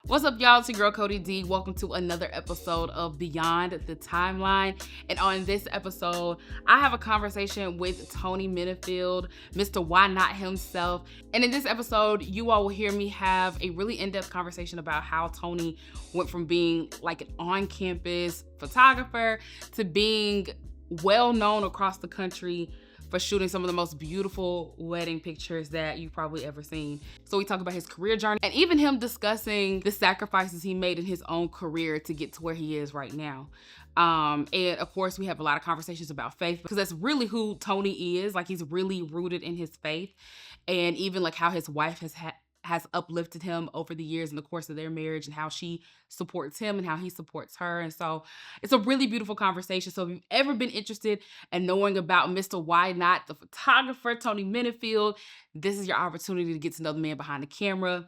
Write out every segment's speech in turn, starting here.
What's up, y'all? It's your girl, Cody D. Welcome to another episode of Beyond the Timeline. And on this episode, I have a conversation with Tony Minifield, Mr. YNOT himself. And in this episode, you all will hear me have a really in-depth conversation about how Tony went from being like an on-campus photographer to being well-known across the country for shooting some of the most beautiful wedding pictures that you've probably ever seen. So we talk about his career journey and even him discussing the sacrifices he made in his own career to get to where he is right now. And of course, we have a lot of conversations about faith because that's really who Tony is. Like, he's really rooted in his faith, and even like how his wife has uplifted him over the years in the course of their marriage, and how she supports him and how he supports her. And so it's a really beautiful conversation. So if you've ever been interested in knowing about Mr. YNOT, the photographer, Tony Minifield, this is your opportunity to get to know the man behind the camera.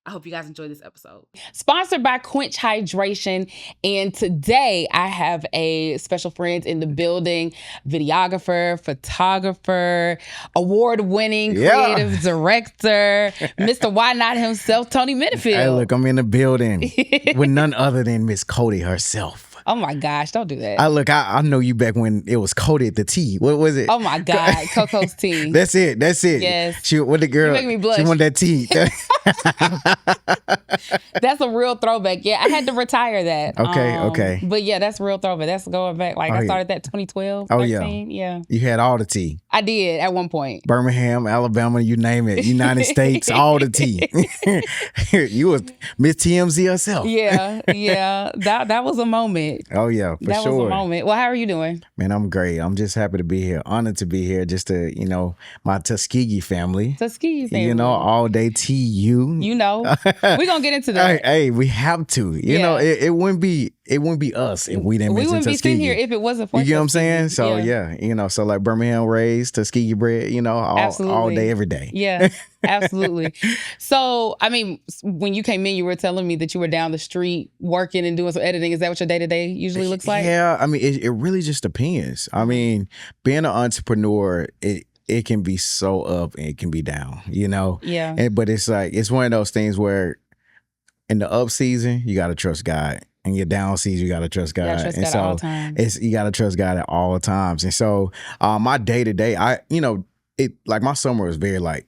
I hope you guys enjoy this episode. Sponsored by Quench Hydration. And today I have a special friend in the building, videographer, photographer, award-winning creative director, Mr. YNOT himself, Tony Minifield. Hey, look, I'm in the building with none other than Miss Cody herself. Oh my gosh, don't do that. I know you back when it was Cody at the tea. What was it? Oh my God, Coco's tea. That's it. Yes. She, what the girl? You make me blush. She wanted that tea. That's a real throwback. Yeah, I had to retire that. Okay. But yeah, that's a real throwback. That's going back. Like, I started that 2012, 13. Yeah. You had all the tea. I did at one point. Birmingham, Alabama, you name it. United States, all the tea. You was Miss TMZ herself. Yeah. That was a moment. Oh yeah, for sure. That was a moment. Well, how are you doing? Man, I'm great. I'm just happy to be here. Honored to be here. Just to, my Tuskegee family. All day TU. We're gonna get into that. Hey, we have to. It wouldn't be us if we didn't mention Tuskegee. We wouldn't be sitting here if it wasn't for you get what I'm saying? So so like Birmingham raised, Tuskegee bred, all day, every day. Yeah, absolutely. So, I mean, when you came in, you were telling me that you were down the street working and doing some editing. Is that what your day-to-day usually looks like? Yeah, I mean, it really just depends. I mean, being an entrepreneur, it can be so up and it can be down, Yeah. But it's like, it's one of those things where in the up season, you got to trust God. And your down season, you got to trust God. You gotta trust God at all times. You got to trust God at all times. And so my day-to-day, like my summer is very light.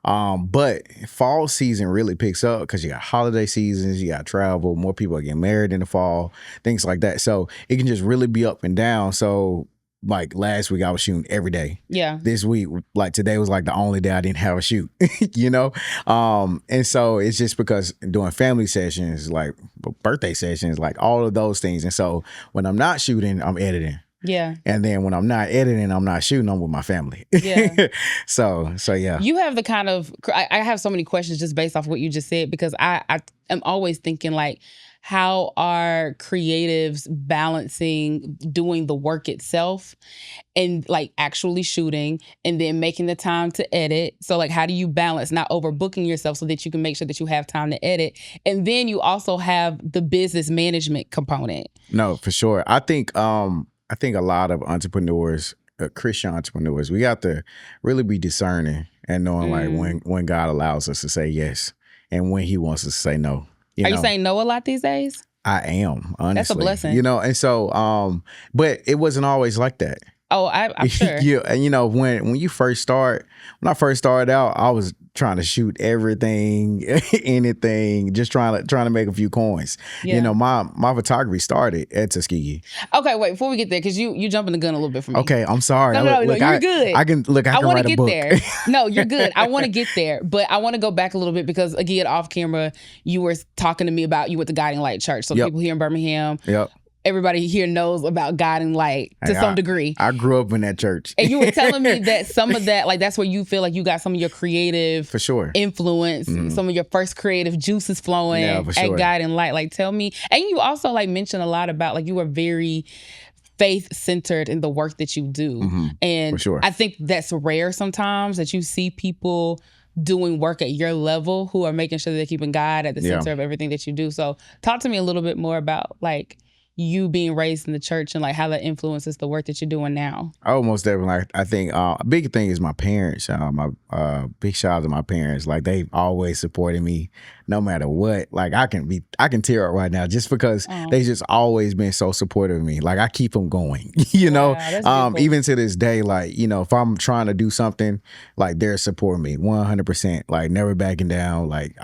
But fall season really picks up because you got holiday seasons, you got travel, more people are getting married in the fall, things like that. So it can just really be up and down. So like last week I was shooting every day. Yeah. This week, like today was like the only day I didn't have a shoot, And so it's just because doing family sessions, like birthday sessions, like all of those things. And so when I'm not shooting, I'm editing. Yeah. And then when I'm not editing, I'm not shooting, I'm with my family. Yeah. So yeah. You have the kind of, I have so many questions just based off what you just said, because I am always thinking like, how are creatives balancing doing the work itself and like actually shooting and then making the time to edit? So like, how do you balance not overbooking yourself so that you can make sure that you have time to edit? And then you also have the business management component. No, for sure. I think a lot of entrepreneurs, Christian entrepreneurs, we got to really be discerning and knowing like when God allows us to say yes and when he wants us to say no. Are you saying no a lot these days? I am, honestly. That's a blessing. And so, but it wasn't always like that. Oh, I'm sure. Yeah, and when you first start, when I first started out, I was trying to shoot everything, anything, just trying to make a few coins. Yeah. My photography started at Tuskegee. Okay, wait, before we get there, because you jumping the gun a little bit for me. Okay, I'm sorry. No, you're good. I can write a book. There. No, you're good. I want to get there, but I want to go back a little bit because again, off camera, you were talking to me about you went to Guiding Light Church. So people here in Birmingham. Yep. Everybody here knows about Guiding Light to some degree. I grew up in that church. And you were telling me that some of that, like that's where you feel like you got some of your creative for sure influence, some of your first creative juices flowing at Guiding Light. Like tell me, and you also like mentioned a lot about like you were very faith-centered in the work that you do. And for sure. I think that's rare sometimes that you see people doing work at your level who are making sure they're keeping God at the center of everything that you do. So talk to me a little bit more about like you being raised in the church and like how that influences the work that you're doing now? Oh, most definitely. I think a big thing is my parents. My big shout out to my parents. Like they've always supported me, no matter what. Like I can tear up right now just because they just always been so supportive of me. Like I keep them going, you know. Even to this day, like if I'm trying to do something, like they're supporting me 100%. Like never backing down. Like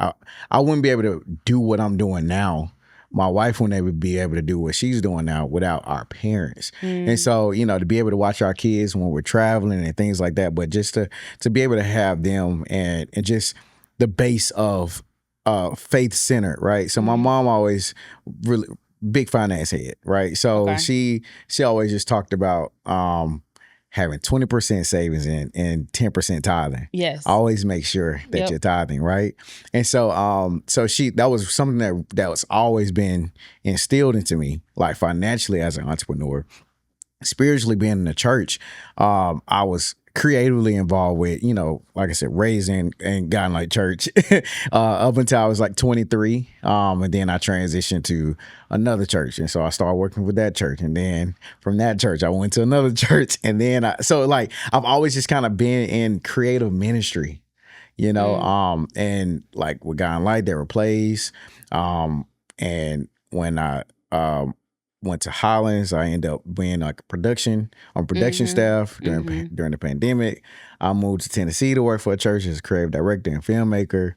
I wouldn't be able to do what I'm doing now. My wife wouldn't ever be able to do what she's doing now without our parents. And so, to be able to watch our kids when we're traveling and things like that, but just to be able to have them and just the base of faith centered, right? So my mom always really big finance head, right? So she always just talked about having 20% savings and 10% tithing. Yes. Always make sure that you're tithing, right? And so that was something that was always been instilled into me, like financially as an entrepreneur. Spiritually being in the church, I was creatively involved with, like I said, raising and God like church up until I was like 23. And then I transitioned to another church. And so I started working with that church. And then from that church, I went to another church. And then I've always just kind of been in creative ministry, and like with God Light, there were plays. And when I went to Hollins, I ended up being like production staff during the pandemic. I moved to Tennessee to work for a church as a creative director and filmmaker.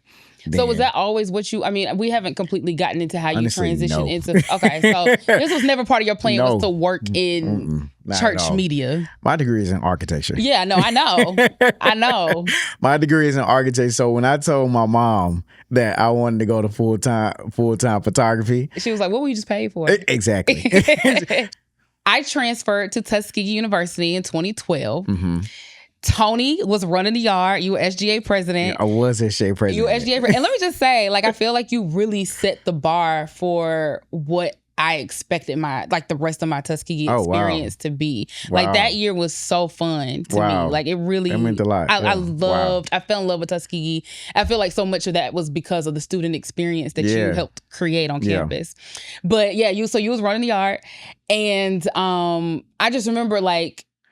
So was that always what we haven't completely gotten into how you transitioned into, okay, so this was never part of your plan was to work in church media. My degree is in architecture. Yeah, no, I know. My degree is in architecture. So when I told my mom that I wanted to go to full-time photography. She was like, what were you just paid for? Exactly. I transferred to Tuskegee University in 2012. Tony was running the yard. You were SGA president. Yeah, I was SGA president. You were SGA president. And let me just say, like, I feel like you really set the bar for what I expected the rest of my Tuskegee experience to be. Wow. Like that year was so fun to me. Like it really, it meant a lot. I fell in love with Tuskegee. I feel like so much of that was because of the student experience that you helped create on campus. But you was running the yard, and I just remember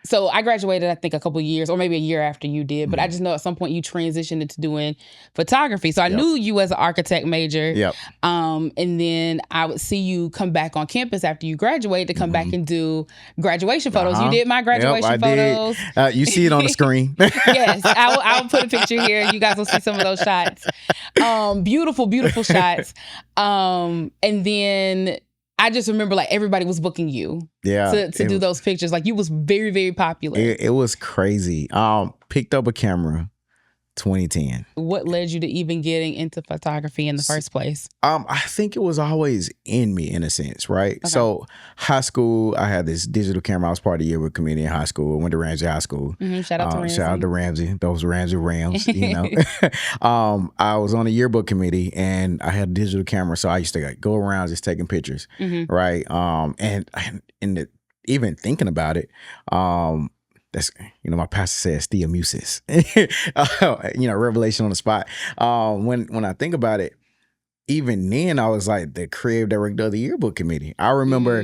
so I graduated, I think, a couple of years or maybe a year after you did. But I just know at some point you transitioned into doing photography. So I knew you as an architect major. And then I would see you come back on campus after you graduate to come back and do graduation photos. You did my graduation photos. You see it on the screen. Yes, I'll put a picture here. You guys will see some of those shots. Beautiful, beautiful shots. And then I just remember everybody was booking you to do those pictures. Like you was very, very popular. It was crazy. Picked up a camera 2010. What led you to even getting into photography in the first place? I think it was always in me in a sense, right? Okay. So high school, I had this digital camera. I was part of the yearbook committee in high school. I went to Ramsey High School. Shout out to Ramsey. Shout out to Ramsey. Those Ramsey Rams, I was on the yearbook committee and I had a digital camera. So I used to go around just taking pictures, right? Even thinking about it, that's, my pastor says theomusis, revelation on the spot. When I think about it, even then I was like the creative director of the yearbook committee. I remember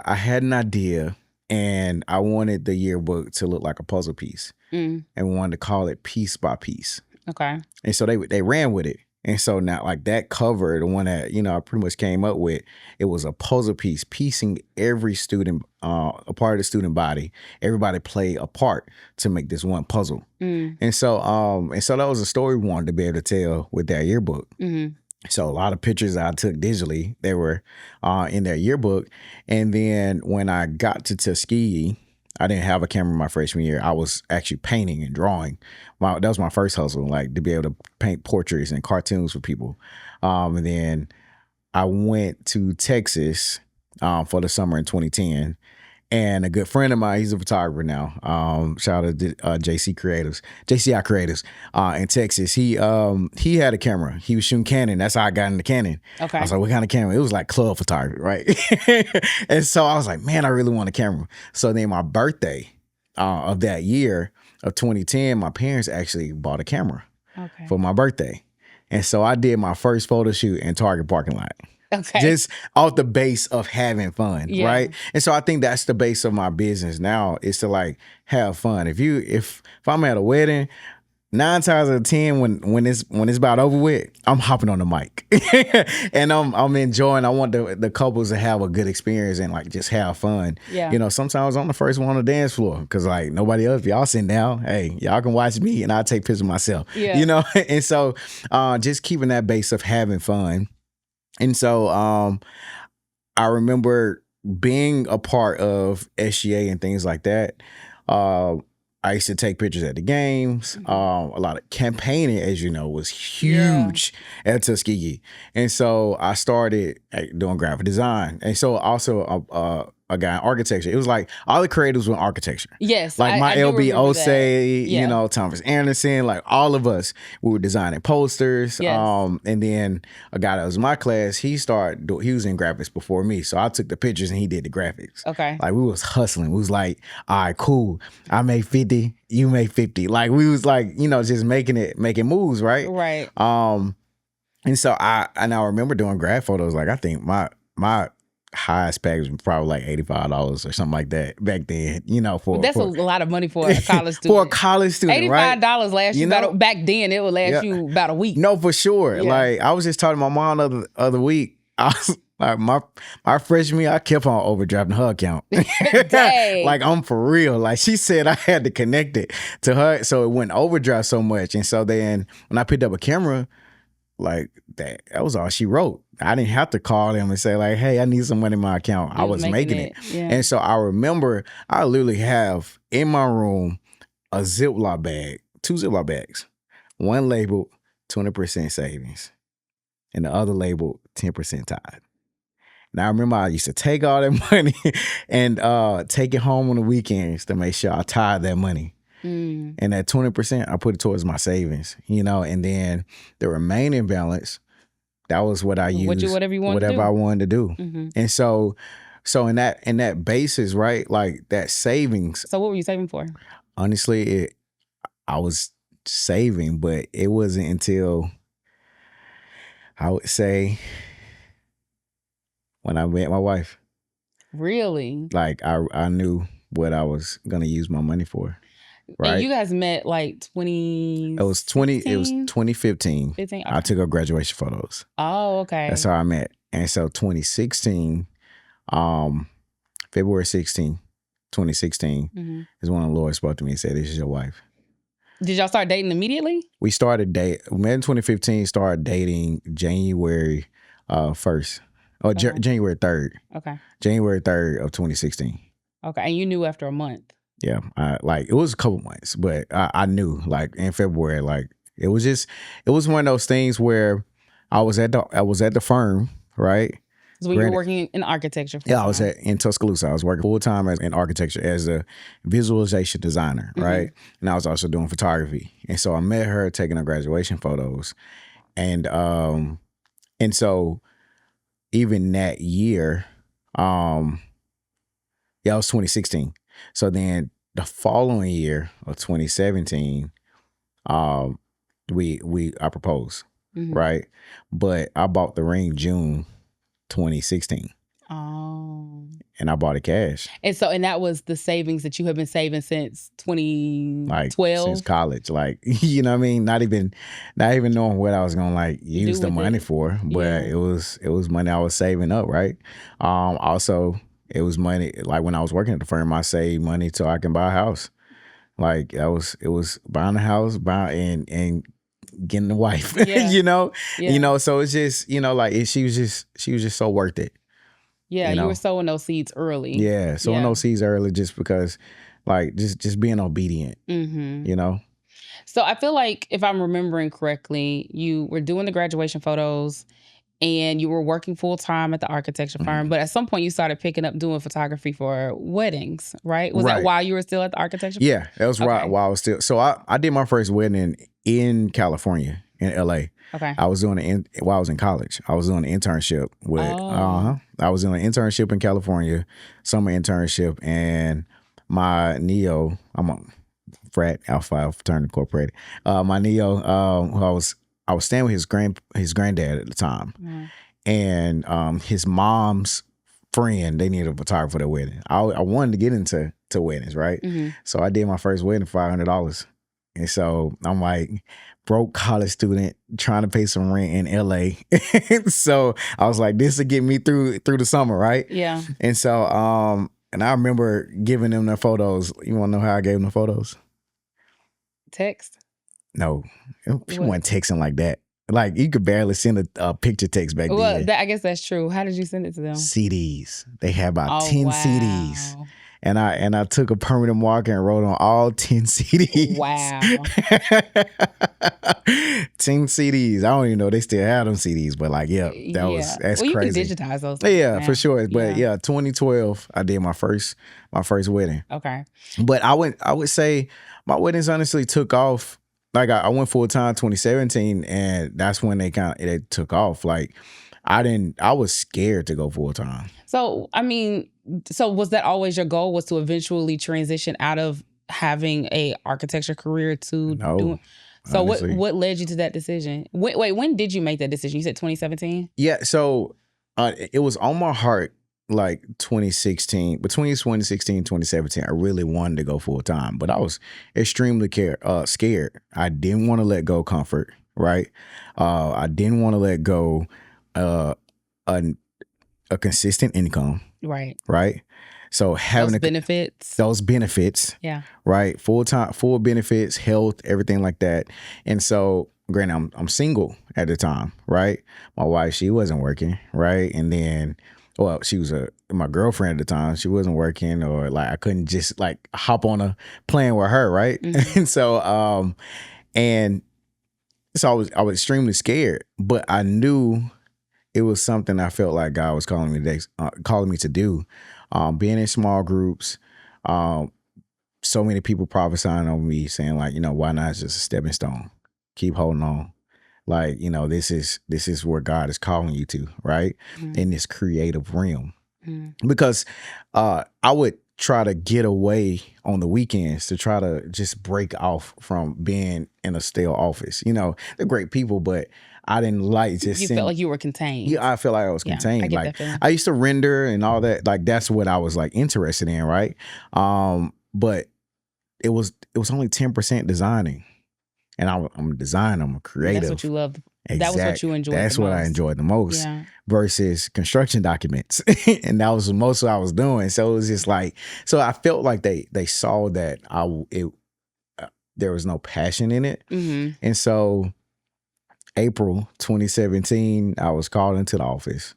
I had an idea and I wanted the yearbook to look like a puzzle piece and wanted to call it Piece by Piece. Okay. And so they ran with it. And so now that cover, the one that, I pretty much came up with, it was a puzzle piece, piecing every student, a part of the student body. Everybody played a part to make this one puzzle. And so that was a story we wanted to be able to tell with that yearbook. So a lot of pictures I took digitally, they were in their yearbook. And then when I got to Tuskegee, I didn't have a camera my freshman year. I was actually painting and drawing. That was my first hustle, to be able to paint portraits and cartoons for people. And then I went to Texas for the summer in 2010. And a good friend of mine, he's a photographer now. Shout out to JCI Creatives in Texas. He had a camera. He was shooting Canon. That's how I got into Canon. Okay. I was like, what kind of camera? It was like club photography, right? And so I was like, man, I really want a camera. So then my birthday of that year of 2010, my parents actually bought a camera for my birthday. And so I did my first photo shoot in Target parking lot. Okay. Just off the base of having fun, Yeah. right? And so I think that's the base of my business now, is to like have fun. If I'm at a wedding, 9 times out of 10, when it's about over with, I'm hopping on the mic and I'm enjoying. I want the couples to have a good experience and like just have fun. Yeah. You know, sometimes I'm the first one on the dance floor because like nobody else, y'all sitting down. Hey, y'all can watch me and I'll take pictures of myself. Yeah. You know, and so just keeping that base of having fun. And so I remember being a part of SGA and things like that. I used to take pictures at the games. A lot of campaigning, as you know, was huge at Tuskegee. And so I started doing graphic design. And so also a guy in architecture. It was like all the creatives were in architecture. Yes. Like my I do LB remember that. Osei, Yeah. you know, Thomas Anderson, like all of us, we were designing posters. Yes. And then a guy that was in my class, he was in graphics before me. So I took the pictures and he did the graphics. Okay. Like we was hustling. We was like, all right, cool. I made 50, you made 50. Like we was like, you know, just making moves, right? Right. And so I remember doing graph photos. Like I think my highest package was probably like $85 or something like that back then, you know, that's a lot of money for a college student. For a college student, $85 right? lasts you about, back then it would last you about a week. No, for sure. Yeah. Like I was just talking to my mom the other week. I was like, my freshman year, I kept on overdrafting her account. Dang. Like I'm for real. Like she said I had to connect it to her, so it wouldn't overdraft so much. And so then when I picked up a camera, like that was all she wrote. I didn't have to call them and say like, hey, I need some money in my account. I was making it. Yeah. And so I remember I literally have in my room a Ziploc bag, 2 Ziploc bags, one labeled 20% savings and the other labeled 10% tithe. And I remember I used to take all that money and take it home on the weekends to make sure I tithe that money. And that 20%, I put it towards my savings, you know, and then the remaining balance, that was what I used, whatever I wanted to do. Mm-hmm. And so in that basis, right, like that savings. So what were you saving for? Honestly, I was saving, but it wasn't until I would say when I met my wife. Really? Like I knew what I was gonna use my money for. Right. And you guys met like 20. It was 2015. 15? Okay. I took her graduation photos. Oh, okay. That's how I met. And so 2016, February 16, 2016 is when the Lord spoke to me and said, "This is your wife." Did y'all start dating immediately? We met in 2015, started dating January 1st. Or January 3rd. Okay. January 3rd of 2016. Okay. And you knew after a month? Yeah. It was a couple months, but I knew like in February, like it was one of those things where I was at the firm, right? So when you were working in architecture? Yeah, I was in Tuscaloosa. I was working full time in architecture as a visualization designer, right? And I was also doing photography. And so I met her taking her graduation photos. And so even that year, it was 2016. So then the following year of 2017, I proposed, right? But I bought the ring June 2016. Oh. And I bought it cash. And that was the savings that you have been saving since 2012? Like since college. Like, you know what I mean? Not even knowing what I was gonna like use the money for. But it was money I was saving up, right? Also it was money like when I was working at the firm, I saved money so I can buy a house. Like it was buying a house, and getting a wife. You know? Yeah. You know, so it's just, you know, like she was just so worth it. Yeah, you were sowing those seeds early. Yeah, sowing those seeds early just because, like, just being obedient, you know? So I feel like if I'm remembering correctly, you were doing the graduation photos and you were working full time at the architecture firm. But at some point you started picking up doing photography for weddings, right? Was that while you were still at the architecture firm? Yeah, that was right while I was still. So I did my first wedding in California, in LA. Okay. I was doing while I was in college. I was doing an internship with I was doing an internship in California, summer internship, and my Neo, I'm a frat Alpha fraternity incorporated. My Neo, who I was staying with his granddad at the time, and his mom's friend, they needed a photographer for their wedding. I wanted to get into weddings, right? So I did my first wedding for $500. And so I'm like broke college student trying to pay some rent in LA. So I was like, this will get me through the summer, right? Yeah. And so and I remember giving them their photos. You want to know how I gave them the photos? Text? No, people weren't texting like that. Like you could barely send a picture text back then. I guess that's true. How did you send it to them? CDs. They had about 10 CDs. And I took a permanent marker and wrote on all 10 CDs. Wow. 10 CDs. I don't even know they still have them CDs, but like, that's crazy. You can digitize those things. Yeah, for sure. But 2012, I did my first wedding. Okay. But I would say my weddings honestly took off. Like I went full time 2017, and that's when they took off. Like I was scared to go full time. So was that always your goal, was to eventually transition out of having a architecture career to doing? So what led you to that decision? Wait, when did you make that decision? You said 2017? Yeah. So it was on my heart like 2016, between 2016 and 2017, I really wanted to go full time, but I was extremely scared. I didn't want to let go comfort, right? I didn't want to let go a consistent income, right? So having those benefits, yeah, right, full benefits, health, everything like that. And so, granted, I'm single at the time, right? My wife, she wasn't working, right, and then. Well, she was my girlfriend at the time. She wasn't working, or like I couldn't just like hop on a plane with her, right? And so, I was extremely scared, but I knew it was something I felt like God was calling me to do. Being in small groups, so many people prophesying on me, saying like, why not just a stepping stone? Keep holding on. Like, this is where God is calling you to, right? In this creative realm. Because I would try to get away on the weekends to try to just break off from being in a stale office. They're great people, but I didn't like just You felt like you were contained. Yeah, I felt like I was contained. I get like that feeling. I used to render and all that. Like that's what I was like interested in, right? But it was only 10% designing. And I'm a designer, I'm a creative. That's what you loved. Exactly. That was what you enjoyed That's the what most. I enjoyed the most. Yeah. Versus construction documents. And that was most of what I was doing. So it was just like, so I felt like they saw that there was no passion in it. And so April 2017, I was called into the office,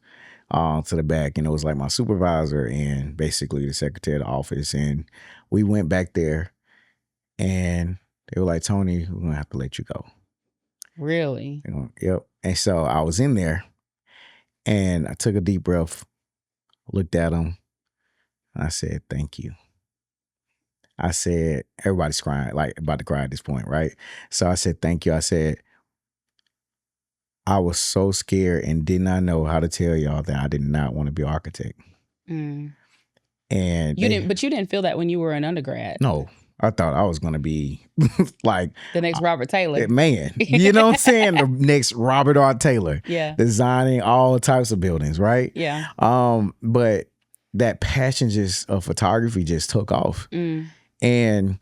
to the back, and it was like my supervisor and basically the secretary of the office. And we went back there and they were like, Tony, we're going to have to let you go. Really? Yep. And so I was in there and I took a deep breath, looked at him, and I said, thank you. I said, everybody's crying, like about to cry at this point, right? So I said, thank you. I said, I was so scared and did not know how to tell y'all that I did not want to be an architect. And but you didn't feel that when you were an undergrad. No. I thought I was going to be like the next Robert Taylor. Man, you know what I'm saying? The next Robert R. Taylor. Yeah. Designing all types of buildings, right? Yeah. But that passion of photography just took off. And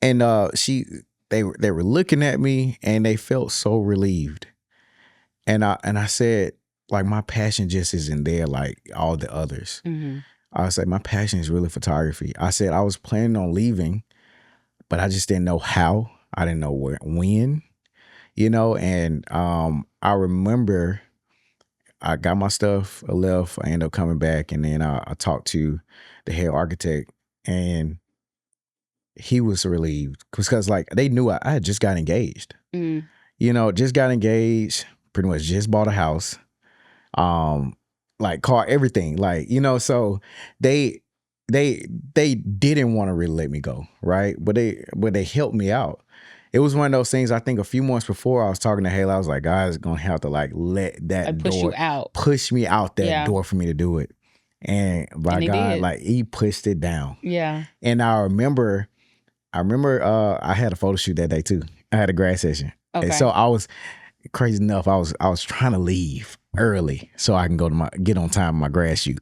they were looking at me and they felt so relieved. And I said, like, my passion just isn't there like all the others. I was like, my passion is really photography. I said I was planning on leaving, but I just didn't know how. I didn't know when, and I remember I got my stuff, I left, I ended up coming back, and then I talked to the head architect, and he was relieved because like they knew I had just got engaged. Just got engaged, pretty much just bought a house. Like car, everything, like, so they didn't want to really let me go, right? But they helped me out. It was one of those things. I think a few months before I was talking to Haley, I was like, God's gonna have to like let that push me out that door for me to do it. And by God, like he pushed it down. Yeah. And I remember I had a photo shoot that day too. I had a grad session. Okay. And so I was crazy enough. I was trying to leave. early so I can get on time with my grad shoot.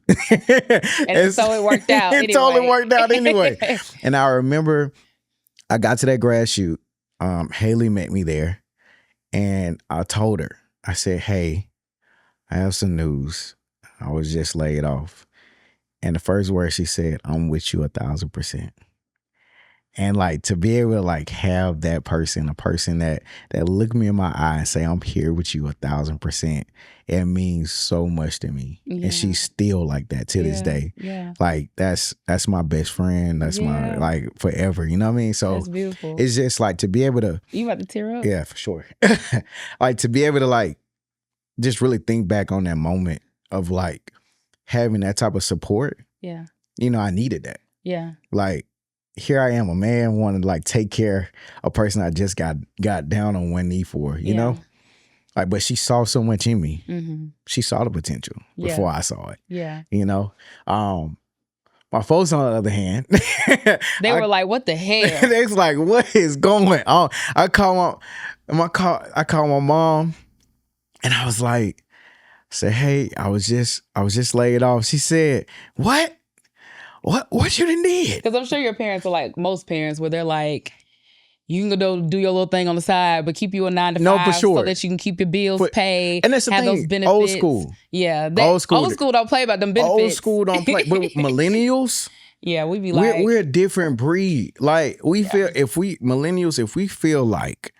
And so it worked out. It totally worked out anyway. And I remember I got to that grad shoot. Haley met me there, and I told her, I said, "Hey, I have some news. I was just laid off." And the first word she said, "I'm with you 1,000%." And like to be able to like have that person, a person that look me in my eye and say, "I'm here with you 1,000%," it means so much to me. Yeah. And she's still like that to this day. Yeah. Like that's my best friend. That's my like forever. You know what I mean? So that's beautiful. It's just like to be able to. You about to tear up? Yeah, for sure. Like to be able to like just really think back on that moment of like having that type of support. Yeah. You know, I needed that. Yeah. Like here I am, a man wanting to like take care of a person I just got down on one knee for, you know? Like, but she saw so much in me. Mm-hmm. She saw the potential before I saw it. Yeah. You know? My folks, on the other hand, they were like, "What the hell?" They was like, "What is going on?" I called my mom, and I was like, "Say, hey, I was just laid off." She said, "What? What you done did?" Because I'm sure your parents are like most parents, where they're like, "You can go do your little thing on the side, but keep you a 9 to 5 no, for sure. so that you can keep your bills paid." And that's the have thing. Those benefits. Old school. Yeah. Old school don't play about them benefits. Old school don't play. But millennials, yeah, we be like, we're a different breed. Like we feel if we feel like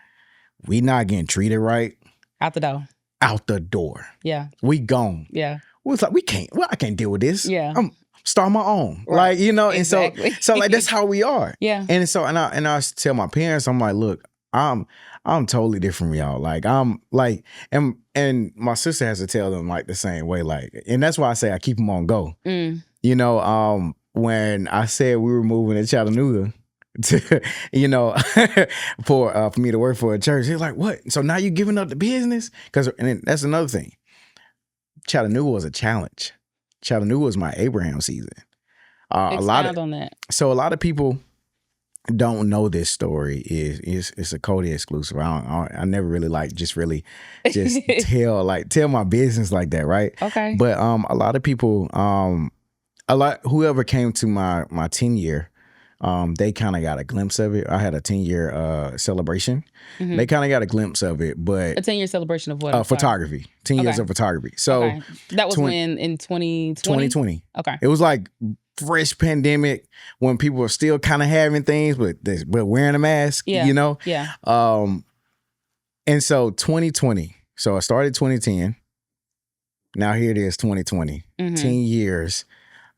we not getting treated right, out the door. Yeah. We gone. Yeah. It's like I can't deal with this. Yeah. I'm start my own. Right. Like, you know, Exactly. and so like that's how we are. Yeah. And so and I tell my parents, I'm like, look, I'm totally different from y'all. Like I'm like, and my sister has to tell them like the same way. Like, and that's why I say I keep them on go. Mm. You know, when I said we were moving to Chattanooga to, you know, for me to work for a church, he's like, what? So now you giving up the business? And that's another thing. Chattanooga was a challenge. Chattanooga was my Abraham season. Expound on that. So a lot of people don't know this story. It's a Cody exclusive. I never really tell my business like that, right? Okay. But a lot of people, whoever came to my 10-year, they kind of got a glimpse of it. I had a 10-year celebration. Mm-hmm. They kind of got a glimpse of it, but a 10-year celebration of what? Photography. 10 years of photography. So that was when in 2020. 2020. Okay. It was like fresh pandemic when people were still kind of having things, but wearing a mask. Yeah. You know. Yeah. And so 2020. So I started 2010. Now here it is, 2020. Mm-hmm. 10 years.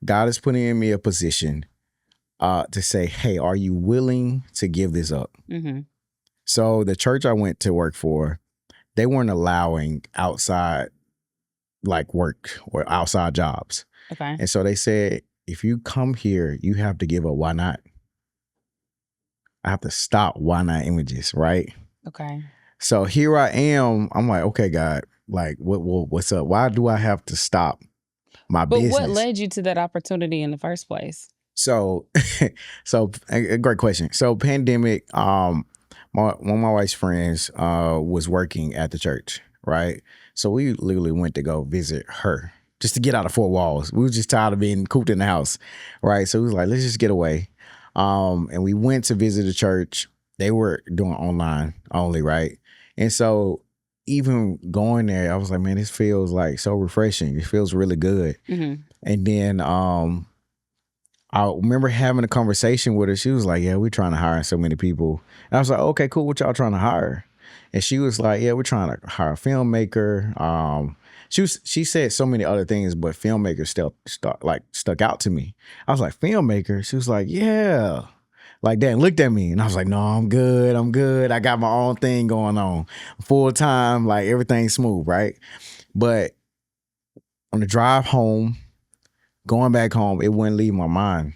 God is putting in me a position to say, hey, are you willing to give this up? Mm-hmm. So the church I went to work for, they weren't allowing outside like work or outside jobs. Okay. And so they said, if you come here, you have to give up Why Not. I have to stop Why Not Images, right? Okay. So here I am. I'm like, okay, God, like what's up? Why do I have to ststop my business? But what led you to that opportunity in the first place? So a great question. So pandemic, one of my wife's friends was working at the church, right? So we literally went to go visit her just to get out of four walls. We were just tired of being cooped in the house, right? So we was like, let's just get away. And we went to visit the church. They were doing online only, right? And so even going there, I was like, man, this feels like so refreshing. It feels really good. Mm-hmm. And then I remember having a conversation with her. She was like, yeah, we're trying to hire so many people. And I was like, okay, cool. What y'all trying to hire? And she was like, yeah, we're trying to hire a filmmaker. She said so many other things, but filmmaker still stuck out to me. I was like, filmmaker? She was like, yeah. Like that, and looked at me, and I was like, no, I'm good. I got my own thing going on. Full time, like everything's smooth, right? But on the drive home, going back home, it wouldn't leave my mind.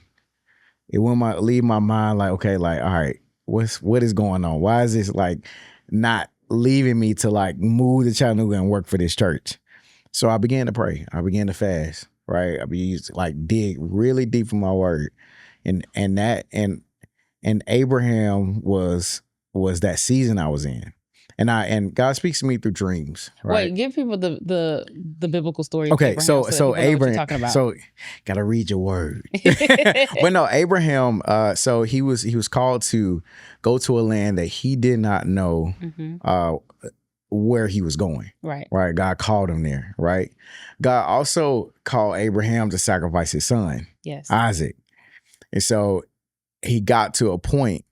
It wouldn't leave my mind like, okay, like, all right, what is going on? Why is this like not leaving me to like move to Chattanooga and work for this church? So I began to pray. I began to fast, right? I began to like dig really deep in my word. And Abraham was that season I was in. And God speaks to me through dreams, right? Wait, give people the biblical story of Okay, Abraham so that so people know what you're Abraham, talking about. so gotta read your word. But no, Abraham. So he was called to go to a land that he did not know where he was going. Right. Right. God called him there. Right. God also called Abraham to sacrifice his son, Yes. Isaac, and so he got to a point.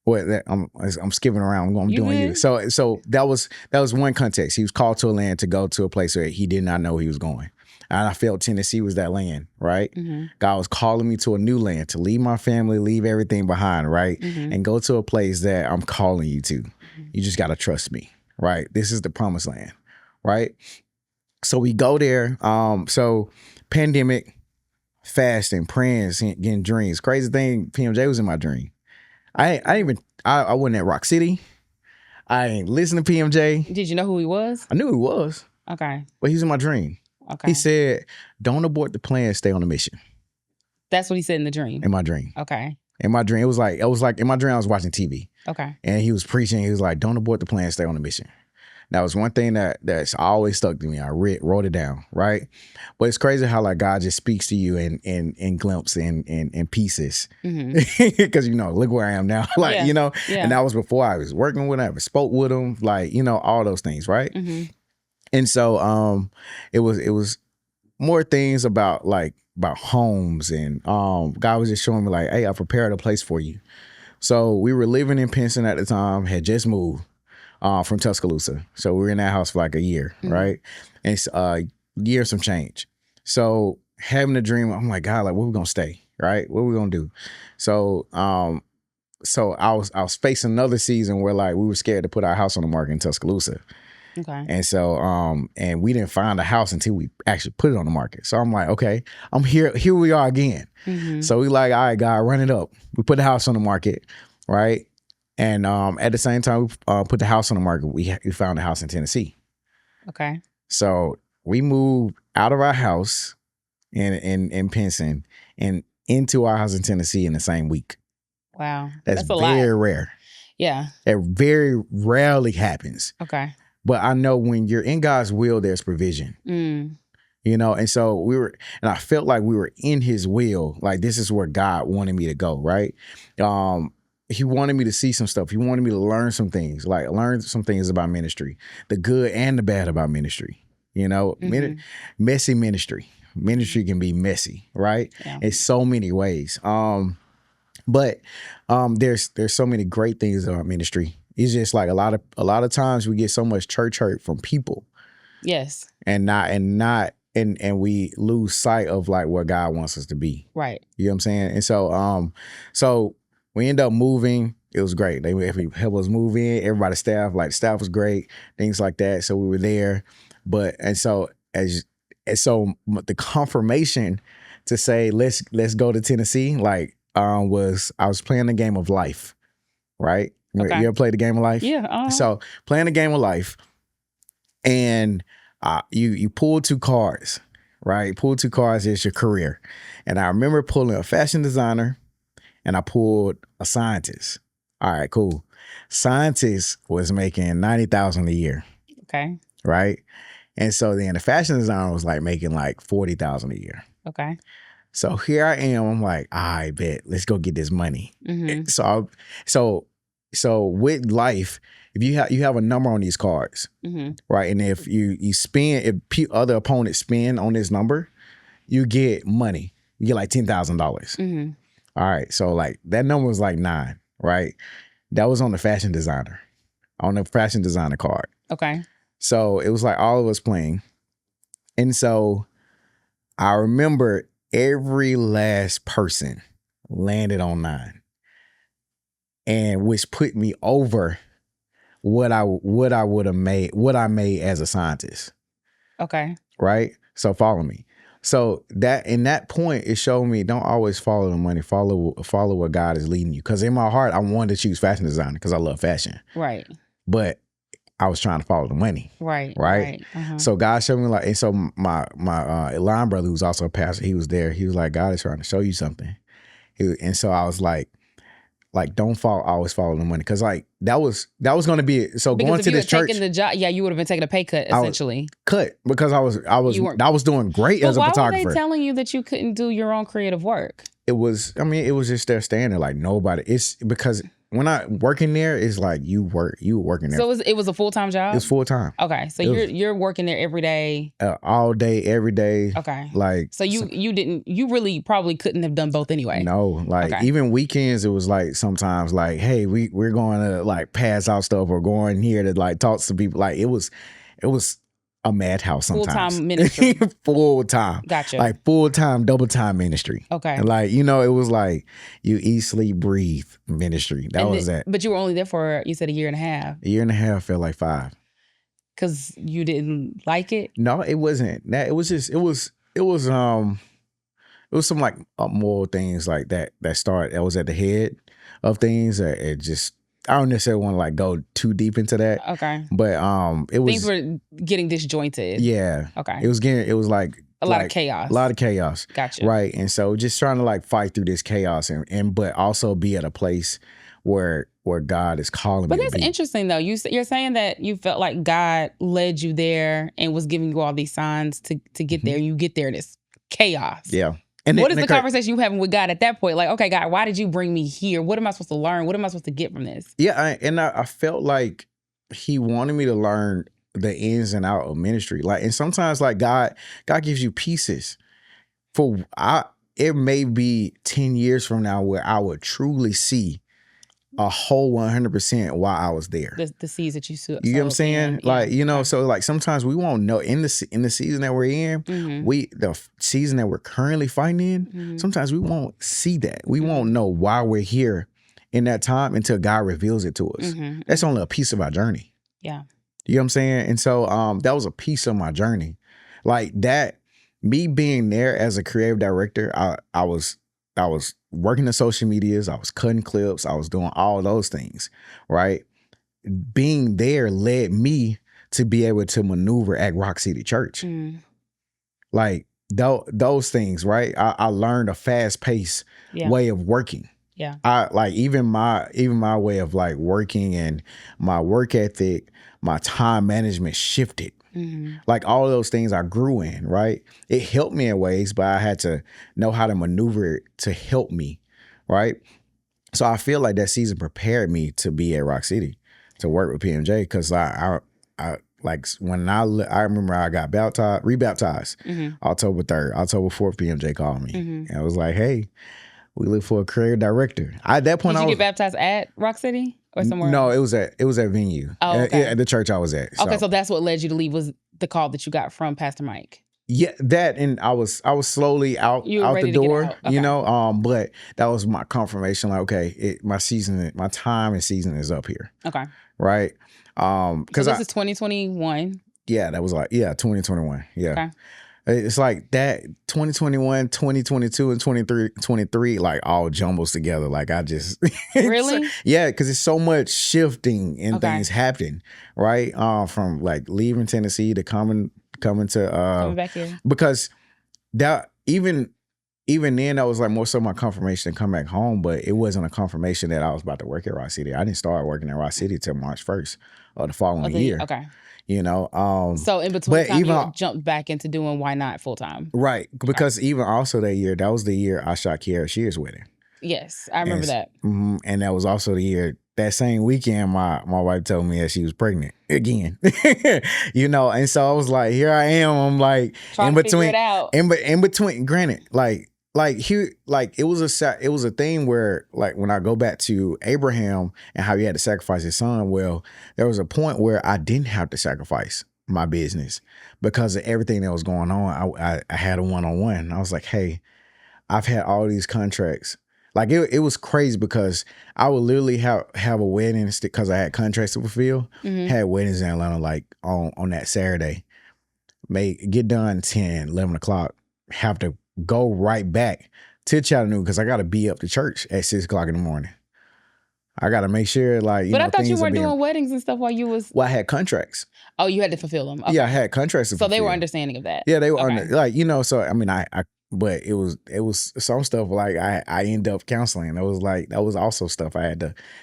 Well, I'm skipping around. I'm doing you. So that was one context. He was called to a land to go to a place where he did not know he was going. And I felt Tennessee was that land, right? God was calling me to a new land, to leave my family, leave everything behind, right? And go to a place that I'm calling you to. You just got to trust me, right? This is the promised land, right? So we go there. So pandemic, fasting, praying, getting dreams. Crazy thing, PMJ was in my dream. I wasn't at Rock City. I ain't listened to PMJ. Did you know who he was? I knew who he was. Okay. But he was in my dream. Okay. He said, "Don't abort the plan, stay on the mission." That's what he said in the dream. In my dream. Okay. In my dream, it was like in my dream I was watching TV. Okay. And he was preaching. He was like, "Don't abort the plan, stay on the mission." That was one thing that's always stuck to me. I wrote it down, right? But it's crazy how like God just speaks to you in glimpses and in pieces. Because look where I am now. And that was before I was working with him, I spoke with him, like, all those things, right? And so it was more things about homes, and God was just showing me like, hey, I prepared a place for you. So we were living in Pinson at the time, had just moved from Tuscaloosa. So we were in that house for like a year, right? And it's year some change. So having a dream, I'm like, God, like, where we gonna stay, right? What we gonna do? So so I was facing another season where like we were scared to put our house on the market in Tuscaloosa. Okay. And so and we didn't find a house until we actually put it on the market. So I'm like, okay, I'm here we are again. So we like, all right, God, run it up. We put the house on the market, right? And at the same time, we put the house on the market. We found a house in Tennessee. Okay. So we moved out of our house in Pinson and into our house in Tennessee in the same week. Wow. That's very rare. Yeah. It very rarely happens. Okay. But I know when you're in God's will, there's provision. And so I felt like we were in his will. Like, this is where God wanted me to go, right? He wanted me to see some stuff. He wanted me to learn some things, like learn some things about ministry, the good and the bad about ministry. Messy ministry. Ministry can be messy, right? Yeah. In so many ways. But there's so many great things about ministry. It's just like a lot of times we get so much church hurt from people. Yes. And we lose sight of like what God wants us to be. Right. You know what I'm saying? And so we end up moving. It was great. They helped us move in. Everybody, staff was great. Things like that. So we were there. So the confirmation to say let's go to Tennessee, was I was playing the game of life, right? Okay. You ever played the game of life? Yeah. So playing the game of life, and you pull two cards, right? Pull two cards is your career, and I remember pulling a fashion designer. And I pulled a scientist. All right, cool. Scientist was making $90,000 a year. Okay. Right. And so then the fashion designer was like making like $40,000 a year. Okay. So here I am. I'm like, I bet let's go get this money. So with life, if you have a number on these cards, right, and if you spin, if other opponents spin on this number, you get money. You get like $10,000. All right, so like that number was like 9, right? That was on the fashion designer card. Okay. So it was like all of us playing. And so I remember every last person landed on 9. And which put me over what I would have made, what I made as a scientist. Okay. Right? So follow me. So that in that point, it showed me don't always follow the money, follow what God is leading you. Because in my heart, I wanted to choose fashion designer because I love fashion. Right. But I was trying to follow the money. Right. Right. So God showed me and so my line brother, who's also a pastor, he was there. He was like, God is trying to show you something. And so I was like, like don't always follow the money, because like that was gonna be it. So Because going if to you this had church, taken the job, you would have been taking a pay cut essentially. cut because I was doing great as a why photographer. were they telling you that you couldn't do your own creative work? It was just their standard. Like nobody. It's because when I working there, it's like you working there. So it was a full-time job? It's full time. Okay. So you're working there every day. All day, every day. Okay. Like so you really probably couldn't have done both anyway. No, like even weekends, it was like sometimes like, hey, we're going to like pass out stuff or going here to like talk to people. Like it was a madhouse sometimes. Full-time ministry. Full time. Gotcha. Like full time, double time ministry. Okay. And like, it was like you eat, sleep, breathe ministry. That was that. But you were only there for, you said, a year and a half. A year and a half felt like 5. Because you didn't like it? No, it wasn't that. It was just, it was some like moral things like that was at the head of things. It just, I don't necessarily want to like go too deep into that. Okay. But it was, things were getting disjointed. Yeah. Okay. It was like a lot of chaos. A lot of chaos. Gotcha. Right. And so just trying to like fight through this chaos and but also be at a place where God is calling me. But that's interesting though. You're saying that you felt like God led you there and was giving you all these signs to get there. You get there and it's chaos. Yeah. And what is the conversation you having with God at that point? Like, okay, God, why did you bring me here? What am I supposed to learn? What am I supposed to get from this? Yeah, I felt like he wanted me to learn the ins and out of ministry. Like, and sometimes like God gives you pieces. It may be 10 years from now where I would truly see a whole 100% why I was there. The seeds that you sowed. You know what I'm saying? Like, so like sometimes we won't know in the season that we're in, the season that we're currently fighting in, sometimes we won't see that. We won't know why we're here in that time until God reveals it to us. That's only a piece of our journey. Yeah. You know what I'm saying? And so that was a piece of my journey. Like that, me being there as a creative director, I was working the social medias, I was cutting clips, I was doing all those things, right? Being there led me to be able to maneuver at Rock City Church. Like those things, right? I learned a fast paced way of working. Yeah. I like even my way of like working and my work ethic, my time management shifted. Like all of those things I grew in, right? It helped me in ways, but I had to know how to maneuver it to help me, right? So I feel like that season prepared me to be at Rock City, to work with PMJ, because I like when I remember I got rebaptized October 3rd, October 4th, PMJ called me and I was like, hey, we look for a creative director. At that point, did you get baptized at Rock City or somewhere? No, it was at venue. Oh, okay. At the church I was at. Okay, so that's what led you to leave, was the call that you got from Pastor Mike. Yeah, that, and I was slowly out the door, okay. But that was my confirmation. Like, okay, my time and season is up here. Okay, right. Because this is 2021. Yeah, that was like 2021. Yeah. Okay. It's like that 2021, 2022, and 2023 like all jumbles together. Like I just really, yeah, because it's so much shifting and things happening, right? From like leaving Tennessee to coming back here, because that even then that was like more so my confirmation to come back home, but it wasn't a confirmation that I was about to work at Rock City. I didn't start working at Rock City till March 1st of the following year. Okay. So in between time, you jumped back into doing Why Not full time. Right. Because even also that was the year I shot Kiara Shear's wedding. Yes, I remember that. And that was also the year, that same weekend, my wife told me that she was pregnant again. And so I was like, here I am. I'm like, trying to figure it out. In between, granted, it was a thing where, like, when I go back to Abraham and how he had to sacrifice his son, well, there was a point where I didn't have to sacrifice my business because of everything that was going on. I had a one-on-one. I was like, hey, I've had all these contracts. Like it was crazy because I would literally have a wedding because I had contracts to fulfill. Had weddings in Atlanta like on that Saturday. Get done 10, 11 o'clock. Have to go right back to Chattanooga because I got to be up to church at 6 o'clock in the morning. I got to make sure, like, But I thought you weren't doing weddings and stuff while you was. Well, I had contracts. Oh, you had to fulfill them. Okay. Yeah, I had contracts to fulfill. So they were understanding of that. Yeah, they were so I mean, I but it was some stuff like I end up counseling. That was also stuff I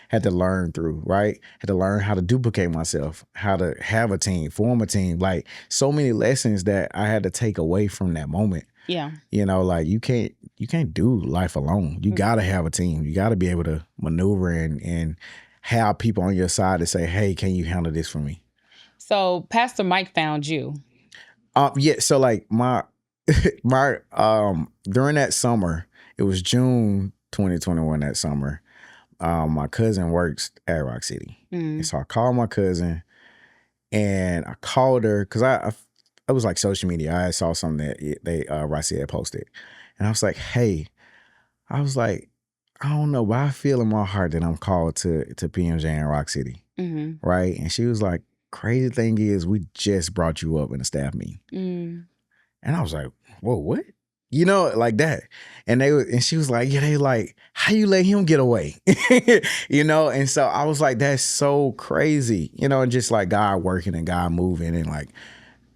had to learn through, right? Had to learn how to duplicate myself, how to have a team, form a team, like so many lessons that I had to take away from that moment. Yeah. Like you can't do life alone. You gotta have a team. You gotta be able to maneuver and have people on your side to say, hey, can you handle this for me? So Pastor Mike found you. Yeah, so like my during that summer, it was June 2021 that summer. My cousin works at Rock City. And so I called my cousin and I called her because I was like social media. I saw something that they Rock City had posted. And I was like, hey, I was like, I don't know, but I feel in my heart that I'm called to PMJ in Rock City. Right? And she was like, crazy thing is we just brought you up in a staff meeting. And I was like, whoa, what? Like that. And she was like, yeah, they like, how you let him get away? And so I was like, that's so crazy. And just like God working and God moving and like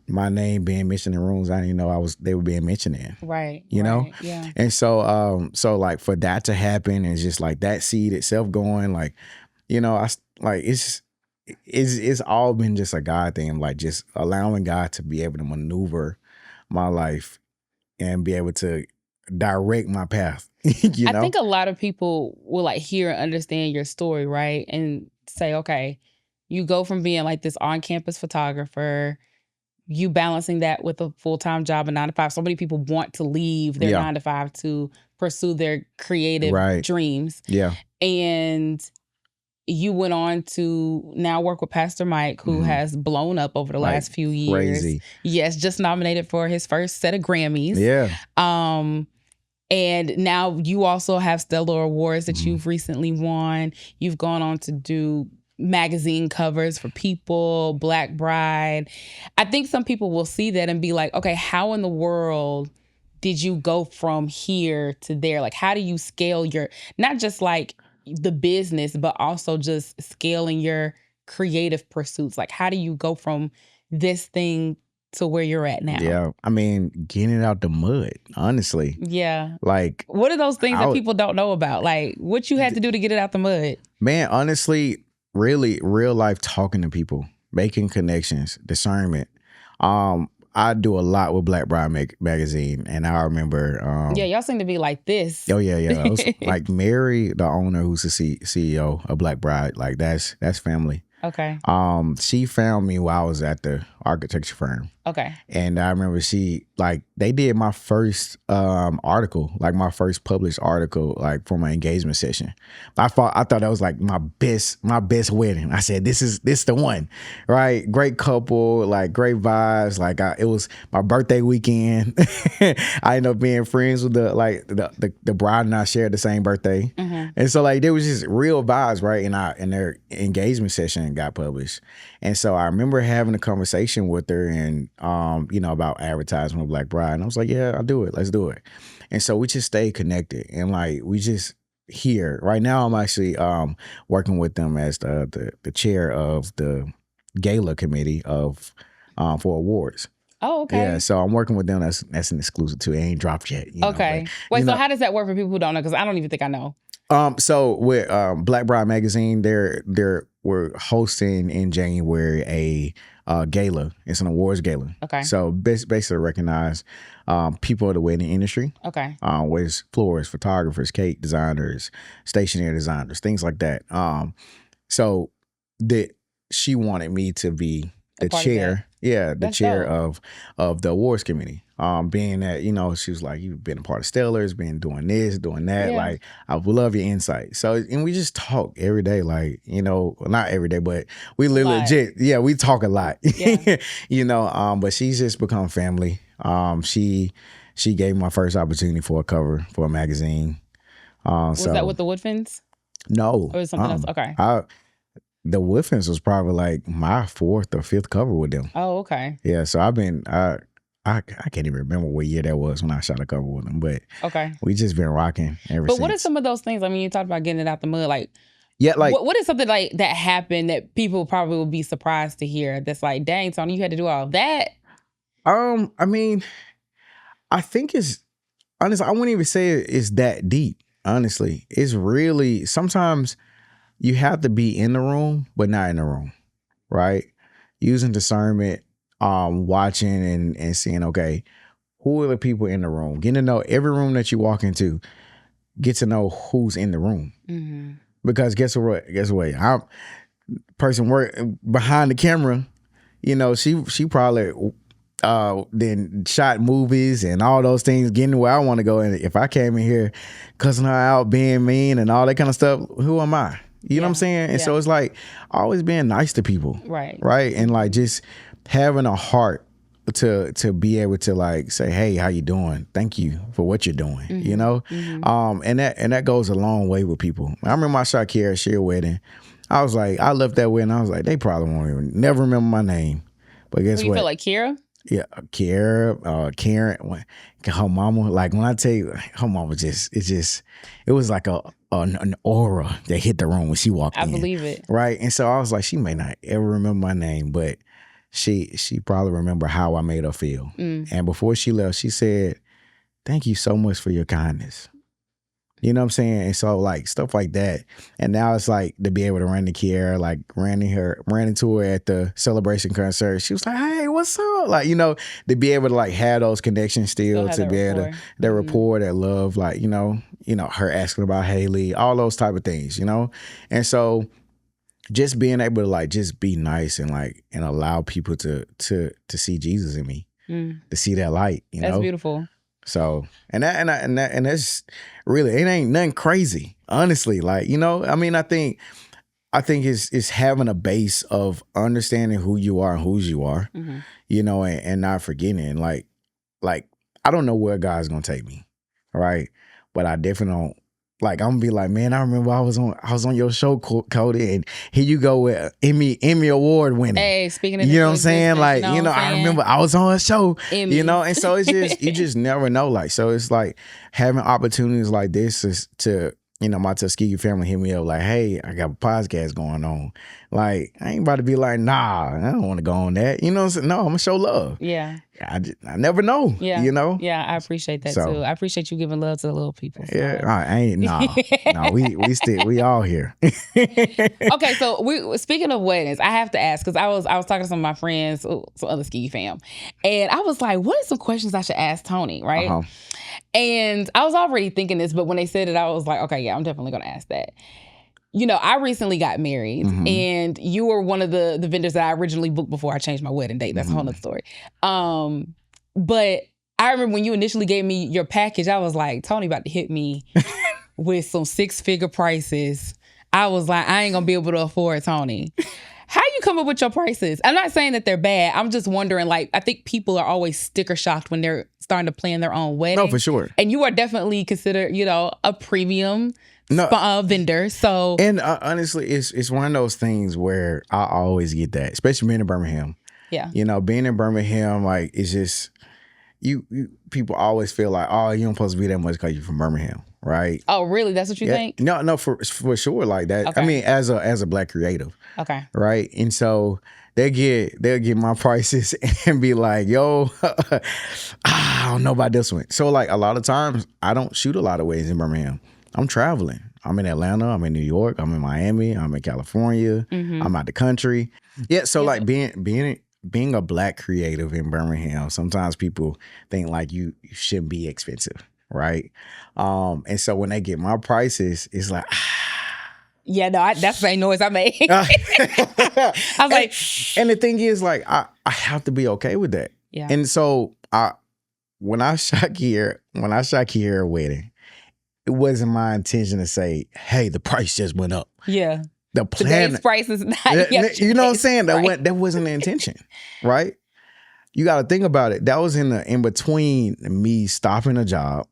my name being mentioned in rooms I didn't know they were being mentioned in. Right. Right, yeah. And so like for that to happen and just like that seed itself going, like, I like it's all been just a God thing, like just allowing God to be able to maneuver my life and be able to direct my path. I think a lot of people will like hear and understand your story, right? And say, okay, you go from being like this on-campus photographer, you balancing that with a full-time job, a 9 to 5. So many people want to leave their 9 to 5 to pursue their creative dreams. Yeah. And you went on to now work with Pastor Mike, who has blown up over the last few years. Crazy. Yes, just nominated for his first set of Grammys. Yeah. And now you also have stellar awards that you've recently won. You've gone on to do magazine covers for People, Black Bride. I think some people will see that and be like, okay, how in the world did you go from here to there? Like, how do you scale your, not just like the business, but also just scaling your creative pursuits? Like, how do you go from this thing to where you're at now? Yeah. I mean, getting it out the mud, honestly. Yeah. Like, what are those things that people don't know about? Like, what you had to do to get it out the mud? Man, honestly, really real life talking to people, making connections, discernment. I do a lot with Black Bride magazine, and I remember. Yeah, y'all seem to be like this. Oh yeah. I was, like Mary, the owner, who's the CEO of Black Bride. Like that's family. Okay. She found me while I was at the architecture firm. Okay. And I remember they did my first article, like my first published article, like for my engagement session. I thought that was like my best wedding. I said, this is the one, right? Great couple, like great vibes. Like it was my birthday weekend. I ended up being friends with the bride, and I shared the same birthday. And so like there was just real vibes, right? And their engagement session got published. And so I remember having a conversation with her and about advertising with Black Bride. And I was like, yeah, I'll do it. Let's do it. And so we just stayed connected. And like we just here. Right now I'm actually working with them as the chair of the gala committee of for awards. Oh, okay. Yeah, so I'm working with them. That's an exclusive too. It ain't dropped yet. Okay. Wait, so how does that work for people who don't know? Because I don't even think I know. So with Black Bride magazine, we're hosting in January a gala. It's an awards gala. Okay. So basically recognize people of the wedding industry. Okay. With florists, photographers, cake designers, stationery designers, things like that. So that she wanted me to be the chair. Yeah, the chair of the awards committee. Being that, she was like, you've been a part of Stellars, been doing this, doing that. Yeah. Like, I would love your insight. So, and we just talk every day, like, not every day, but we legit, we talk a lot. Yeah. But she's just become family. She gave me my first opportunity for a cover for a magazine. Was that with the Woodfins? No. Or was something else? Okay. The Woodfins was probably like my 4th or 5th cover with them. Oh, okay. Yeah, so I've been I can't even remember what year that was when I shot a cover with them, but we just been rocking ever since. But what are some of those things? I mean, you talked about getting it out the mud, like like what is something like that happened that people probably would be surprised to hear? That's like, dang, Tony, you had to do all of that. I mean, I think it's honestly, I wouldn't even say it's that deep. Honestly, it's really sometimes you have to be in the room, but not in the room, right? Using discernment, watching and seeing, okay, who are the people in the room? Getting to know every room that you walk into. Get to know who's in the room, because guess what? I'm person work behind the camera. You know, she probably then shot movies and all those things, getting where I want to go. And if I came in here cussing her out, being mean and all that kind of stuff, who am I? You know what I'm saying? And so it's like always being nice to people. Right. And like just having a heart to be able to like say, hey, how you doing? Thank you for what you're doing. You know? And that goes a long way with people. I remember my Shakira Sheer wedding. I was like, I left that wedding. I was like, they probably won't even never remember my name. But guess what? You feel like Kira? Yeah, Karen, her mama. Like when I tell you, her mama it was like an aura that hit the room when she walked in. I believe it. Right, and so I was like, she may not ever remember my name, but she probably remember how I made her feel. And before she left, she said, "Thank you so much for your kindness." You know what I'm saying? And so like stuff like that. And now it's like to be able to run into Kiara, like ran into her at the Celebration concert. She was like, hey, what's up? Like, you know, to be able to like have those connections still to be able to that rapport, that love, like, you know, her asking about Haley, all those type of things, you know? And so just being able to like just be nice and like and allow people to see Jesus in me, to see that light, you know? That's beautiful. So and that's really, it ain't nothing crazy, honestly. Like, you know, I mean, I think it's having a base of understanding who you are and whose you are, you know, and not forgetting it. Like I don't know where God's gonna take me, right? But I definitely don't. Like I'm gonna be like, man, I remember I was on your show, Cody, and here you go with Emmy award winning. Hey, speaking of, you know what I'm saying? Like, you know, I remember I was on a show, Emmys. You know, and so it's just you just never know. Like, so it's like having opportunities like this is to, you know, my Tuskegee family hit me up like, hey, I got a podcast going on. Like, I ain't about to be like, nah, I don't want to go on that. You know what I'm saying? No, I'm gonna show love. Yeah. I never know. Yeah. You know? Yeah, I appreciate that too. I appreciate you giving love to the little people. So. Yeah, I ain't no, we all here. Okay, so speaking of weddings, I have to ask, because I was talking to some of my friends, some other ski fam, and I was like, what are some questions I should ask Tony, right? And I was already thinking this, but when they said it, I was like, okay, yeah, I'm definitely gonna ask that. You know, I recently got married, and you were one of the vendors that I originally booked before I changed my wedding date. That's a whole nother story. But I remember when you initially gave me your package, I was like, Tony about to hit me with some 6-figure prices. I was like, I ain't gonna be able to afford Tony. How you come up with your prices? I'm not saying that they're bad. I'm just wondering, like, I think people are always sticker shocked when they're starting to plan their own wedding. No, for sure. And you are definitely considered, you know, a premium vendor. So, and honestly, it's one of those things where I always get that, especially being in Birmingham. Yeah, you know, being in Birmingham, like it's just you people always feel like, oh, you don't supposed to be that much because you're from Birmingham, right? Oh, really? That's what you think? No, for sure, like that. Okay. I mean, as a Black creative, okay, right? And so they'll get my prices and be like, yo, I don't know about this one. So like a lot of times I don't shoot a lot of weddings in Birmingham. I'm traveling. I'm in Atlanta. I'm in New York. I'm in Miami. I'm in California. I'm out the country. Yeah. So like being a Black creative in Birmingham, sometimes people think like you shouldn't be expensive, right? And so when they get my prices, it's like, yeah, no, that's the same noise I made. I was like, and the thing is, like, I have to be okay with that. Yeah. And so when I shot Kiara wedding, it wasn't my intention to say, hey, the price just went up. Yeah. The plan, today's price is not you know what I'm saying? That wasn't the intention, right? You got to think about it. That was in between me stopping a job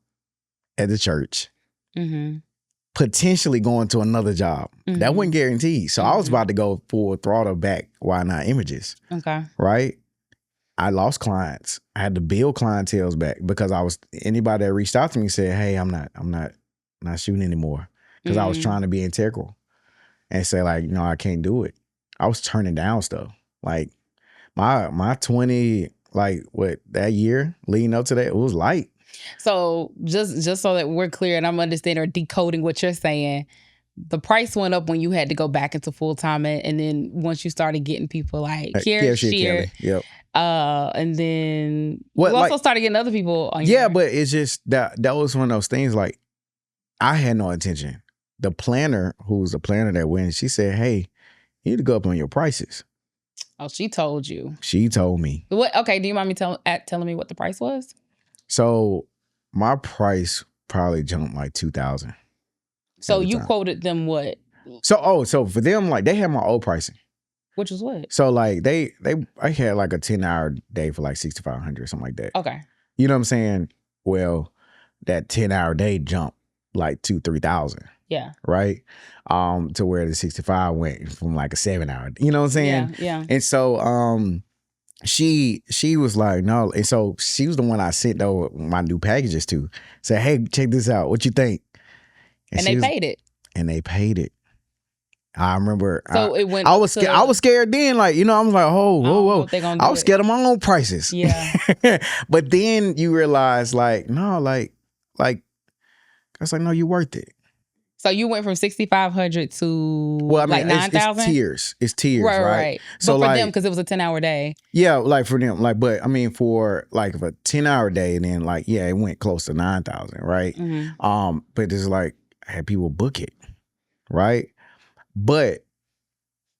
at the church, potentially going to another job. That wasn't guaranteed. So I was about to go full throttle back. YNOT Images. Okay. Right? I lost clients. I had to build clientele back because anybody that reached out to me said, hey, I'm not shooting anymore, because I was trying to be integral and say like, no, I can't do it. I was turning down stuff. Like my 20, like what, that year leading up to that, it was light. So just so that we're clear and I'm understanding or decoding what you're saying, the price went up when you had to go back into full time, and then once you started getting people like here, Kelly. Yep. And then What, you also like, started getting other people on yeah, your but it's just that was one of those things. Like, I had no intention. The planner, who's the planner that wins, she said, "Hey, you need to go up on your prices." Oh, she told you. She told me. What? Okay, do you mind me telling me what the price was? So my price probably jumped like 2,000. So you quoted them what? So for them, like, they had my old pricing. Which was what? So like I had like a 10-hour day for like 6,500 or something like that. Okay. You know what I'm saying? Well, that 10-hour day jumped like 2,000-3,000. Yeah. Right. To where the 65 went from like a 7-hour. You know what I'm saying? Yeah. And so she was like, no. And so she was the one I sent over my new packages to. Said, hey, check this out. What you think? And they paid it. And they paid it. I remember. So it went. I was scared then. Like, you know, I was like, whoa. I was scared of my own prices. Yeah. But then you realize, like, no, like, I was like, no, you're worth it. So you went from 6,500 to like 9,000? It's tiers, right? So but for them, because it was a 10-hour day. Yeah, like for them, like, but I mean, for like a 10-hour day, then like, yeah, it went close to 9,000, right? Mm-hmm. But it's like I had people book it, right? But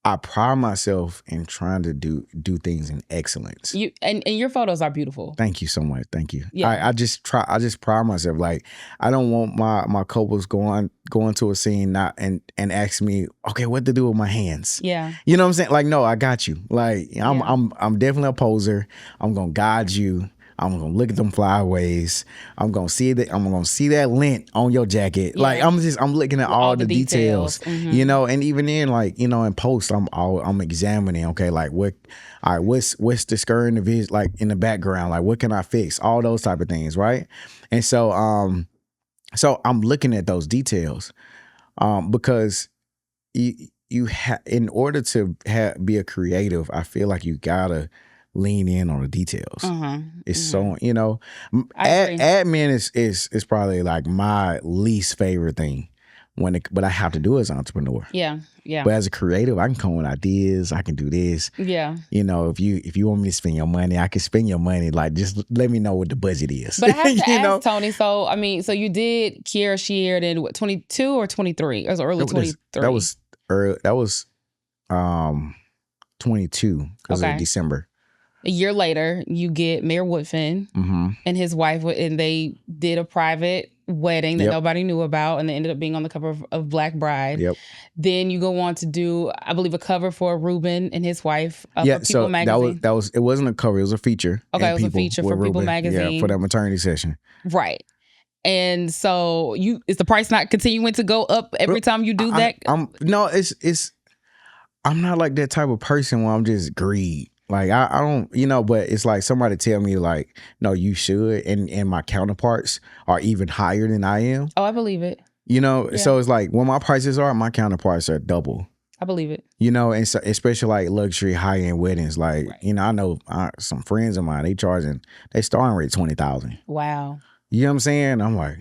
I pride myself in trying to do things in excellence. You and your photos are beautiful. Thank you so much. Thank you. Yeah. I just pride myself. Like, I don't want my couples going to a scene and ask me, okay, what to do with my hands. Yeah. You know what I'm saying? Like, no, I got you. Like, I'm definitely a poser. I'm gonna guide you. I'm gonna look at them flyaways. I'm gonna see that lint on your jacket. Yeah. Like, I'm looking at all the details. Mm-hmm. You know, and even then, like, you know, in post, I'm examining. Okay, like what's the skirt in the vision, like in the background? Like, what can I fix? All those type of things, right? And so I'm looking at those details, because in order to be a creative, I feel like you gotta lean in on the details. It's so, you know, admin is probably like my least favorite thing but I have to do it as an entrepreneur. Yeah. But as a creative, I can come with ideas. I can do this. Yeah. You know, if you want me to spend your money, I can spend your money. Like, just let me know what the budget is. But I have to ask, Tony. So I mean, so you did Kiera Sheard in what, 22 or 23? It was early 23. That was early. That was 22 because of December. A year later, you get Mayor Woodfin and his wife, and they did a private wedding that nobody knew about, and they ended up being on the cover of Black Bride. Yep. Then you go on to do, I believe, a cover for Ruben and his wife for People Magazine. That was it wasn't a cover, it was a feature. Okay, it was a feature for People Magazine. Yeah, for that maternity session. Right. And so is the price not continuing to go up every time you do that? I'm not like that type of person where I'm just greed. Like, I don't, you know, but it's like somebody tell me, like, no, you should. And my counterparts are even higher than I am. Oh, I believe it. You know, so it's like when my prices are, my counterparts are double. I believe it. You know, and so, especially like luxury high-end weddings. Like, you know, I know some friends of mine, they starting rate 20,000. Wow. You know what I'm saying? I'm like,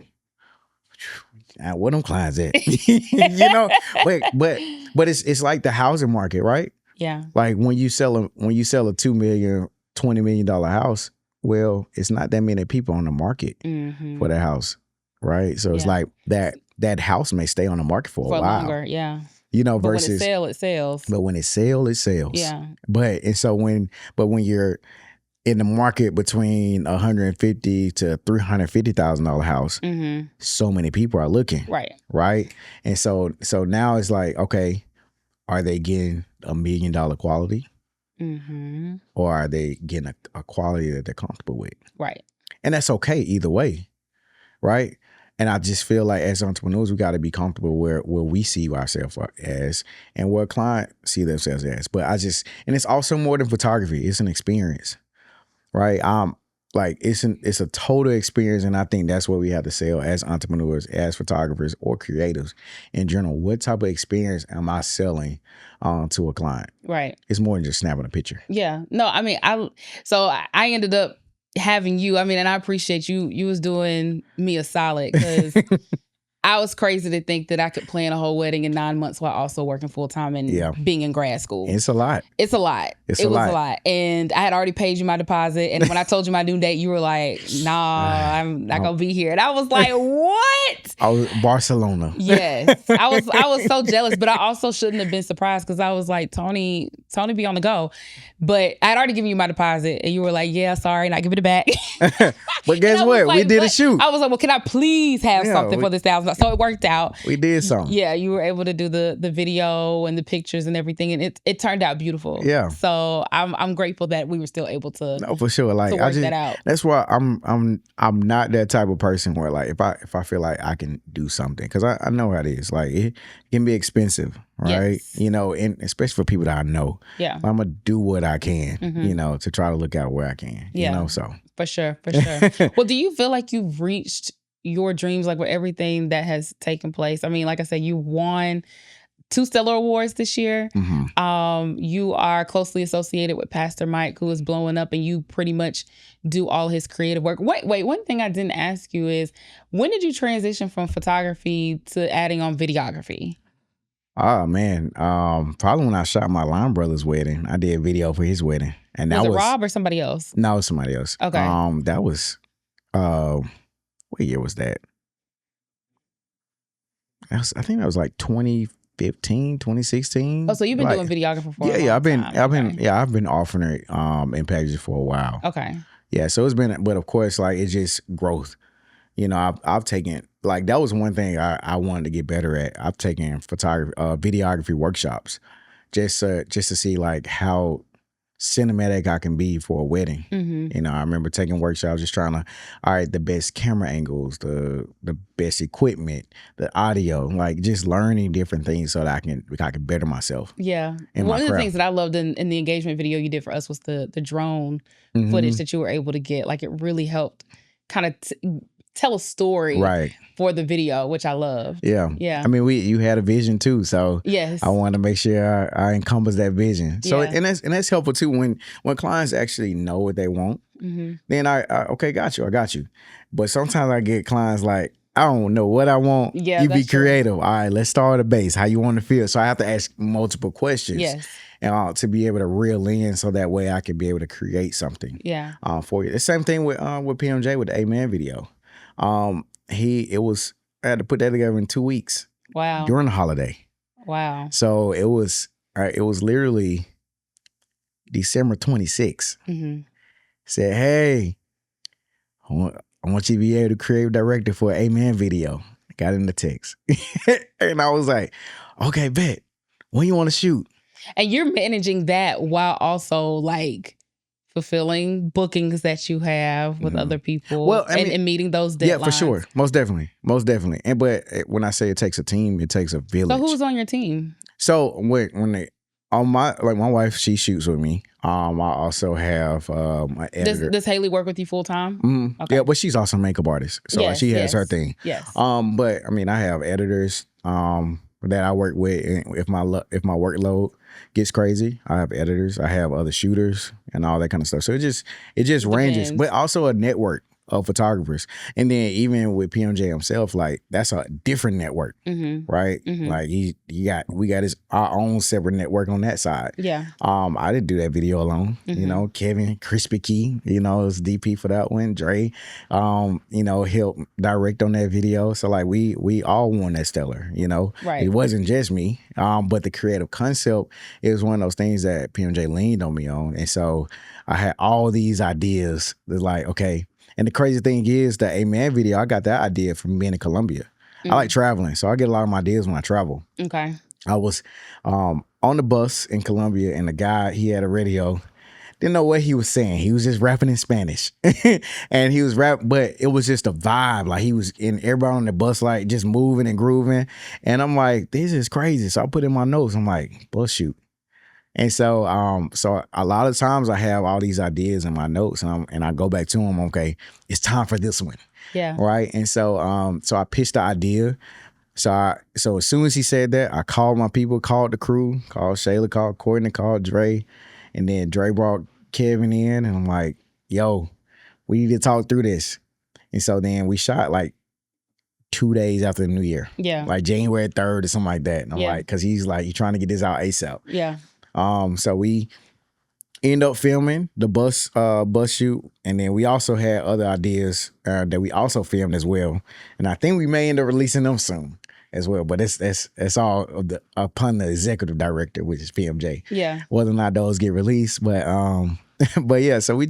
where them clients at? You know, but it's like the housing market, right? Yeah. Like when you sell a $2 million, $20 million house, well, it's not that many people on the market for that house, right? So it's like that house may stay on the market for a while longer. Yeah. You know, but versus when it sells. But when it sells, it sells. Yeah. But when you're in the market between $150,000 to $350,000 house, so many people are looking. Right. And so now it's like, okay, are they getting $1 million quality? Or are they getting a quality that they're comfortable with? Right. And that's okay either way. Right. And I just feel like as entrepreneurs, we got to be comfortable where we see ourselves as and where a client see themselves as. But and it's also more than photography. It's an experience. Right. Like it's a total experience, and I think that's what we have to sell as entrepreneurs, as photographers, or creatives in general. What type of experience am I selling to a client? Right. It's more than just snapping a picture. Yeah. No, I mean, I ended up having you, I mean, and I appreciate you. You was doing me a solid because I was crazy to think that I could plan a whole wedding in 9 months while also working full time and being in grad school. It's a lot. It's a lot. It was a lot. And I had already paid you my deposit. And when I told you my due date, you were like, nah, I'm not going to be here. And I was like, what? I was Barcelona. Yes. I was so jealous, but I also shouldn't have been surprised because I was like, Tony be on the go. But I had already given you my deposit and you were like, yeah, sorry, not giving it back. But guess what? Like, we did a shoot. I was like, well, can I please have something for this $1,000? So it worked out. We did something. Yeah, you were able to do the video and the pictures and everything, and it turned out beautiful. Yeah. So I'm grateful that we were still able to. No, for sure. Like work that out. That's why I'm not that type of person where like if I feel like I can do something, because I know how it is. Like it can be expensive, right? Yes. You know, and especially for people that I know. Yeah. I'm gonna do what I can, you know, to try to look out where I can. Yeah. You know, so for sure. Well, do you feel like you've reached your dreams, like with everything that has taken place? I mean, like I said, you won 2 Stellar Awards this year. You are closely associated with Pastor Mike, who is blowing up, and you pretty much do all his creative work. Wait, one thing I didn't ask you is, when did you transition from photography to adding on videography? Oh man, probably when I shot my Line brother's wedding. I did a video for his wedding, and was it Rob or somebody else? No, it was somebody else. Okay. That was what year was that? I think that was like 2015, 2016. Oh, so you've been doing videography for a long time. I've been offering it in packages for a while. Okay. Yeah, so it's been, but of course, like it's just growth. You know, I've taken, like, that was one thing I wanted to get better at. I've taken videography workshops just to see like how cinematic I can be for a wedding. You know, I remember taking workshops just trying to, all right, the best camera angles, the best equipment, the audio, like just learning different things so that I can better myself. Yeah. One of the things that I loved in the engagement video you did for us was the drone footage that you were able to get. Like it really helped kind of tell a story for the video, which I loved. Yeah. I mean, you had a vision too, so yes, I wanted to make sure I encompass that vision. So and that's helpful too when clients actually know what they want. Then I okay, got you. But sometimes I get clients like, I don't know what I want. Yeah, you be creative. All right, let's start at a base. How you want to feel? So I have to ask multiple questions. Yes. And to be able to reel in, so that way I can be able to create something. Yeah. For you. The same thing with PMJ with the Amen video. I had to put that together in 2 weeks. Wow. During the holiday. Wow. So it was literally December 26th. Said, hey, I want you to be able to create director for an Amen video. I got in the text. And I was like, okay, bet. When you want to shoot? And you're managing that while also like fulfilling bookings that you have with other people, and meeting those deadlines. Yeah, for sure. Most definitely. And but when I say it takes a team, it takes a village. So who's on your team? So when my wife, she shoots with me. I also have my editor. Does Haley work with you full time? Okay. Yeah, but she's also a makeup artist, so she has her thing. Yes. But I mean, I have editors that I work with. And if my workload gets crazy, I have editors. I have other shooters and all that kind of stuff. So it just ranges, but also a network of photographers. And then even with PMJ himself, like that's a different network, right? Like we got our own separate network on that side. Yeah. I didn't do that video alone. You know, Kevin Crispy Key, you know, is DP for that one. Dre, you know, helped direct on that video. So like we all won that stellar, you know. Right. It wasn't just me. But the creative concept is one of those things that PMJ leaned on me on. And so I had all these ideas that like, okay. And the crazy thing is the Amen video, I got that idea from being in Colombia. I like traveling, so I get a lot of my ideas when I travel. Okay. I was on the bus in Colombia, and the guy, he had a radio. Didn't know what he was saying. He was just rapping in Spanish. And he was but it was just a vibe. Like he was in everybody on the bus, like just moving and grooving. And I'm like, this is crazy. So I put in my notes. I'm like, bus shoot. And so a lot of times I have all these ideas in my notes, and I go back to them. Okay, it's time for this one. Yeah. Right. And so I pitched the idea. So as soon as he said that, I called my people, called the crew, called Shayla, called Courtney, called Dre, and then Dre brought Kevin in, and I'm like, yo, We need to talk through this. And so then we shot like 2 days after the new year. Yeah. Like January 3rd or something like that. And I'm like, because he's trying to get this out ASAP. Yeah. So we end up filming the bus shoot, and then we also had other ideas that we also filmed as well. And I think we may end up releasing them soon as well. But it's all upon the executive director, which is PMJ. Yeah. Whether or not those get released, but but yeah. So we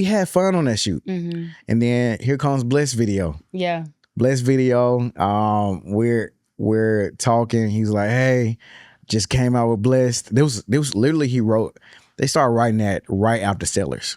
had fun on that shoot, and then here comes Bless video. Yeah. Bless video. We're talking. He's like, hey. Just came out with Blessed. There was literally they started writing that right after Stellars.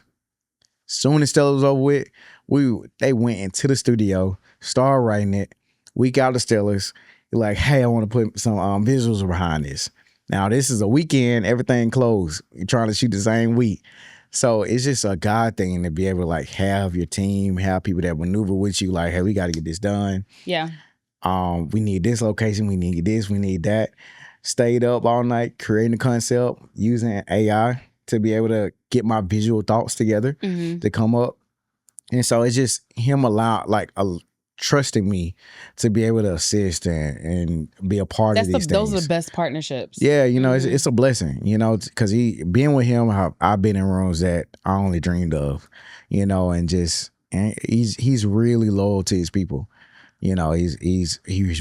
Soon as Stellars was over with, they went into the studio, started writing it. Week out of Stellars, like, hey, I want to put some visuals behind this. Now this is a weekend, everything closed. You're trying to shoot the same week. So it's just a God thing to be able to like have your team, have people that maneuver with you, like, hey, we got to get this done. Yeah. We need this location, we need this, we need that. Stayed up all night creating the concept, using AI to be able to get my visual thoughts together to come up. And so it's just him trusting me to be able to assist and be a part of these things. Those are the best partnerships. Yeah, it's a blessing, because being with him, I've been in rooms that I only dreamed of, and he's really loyal to his people. He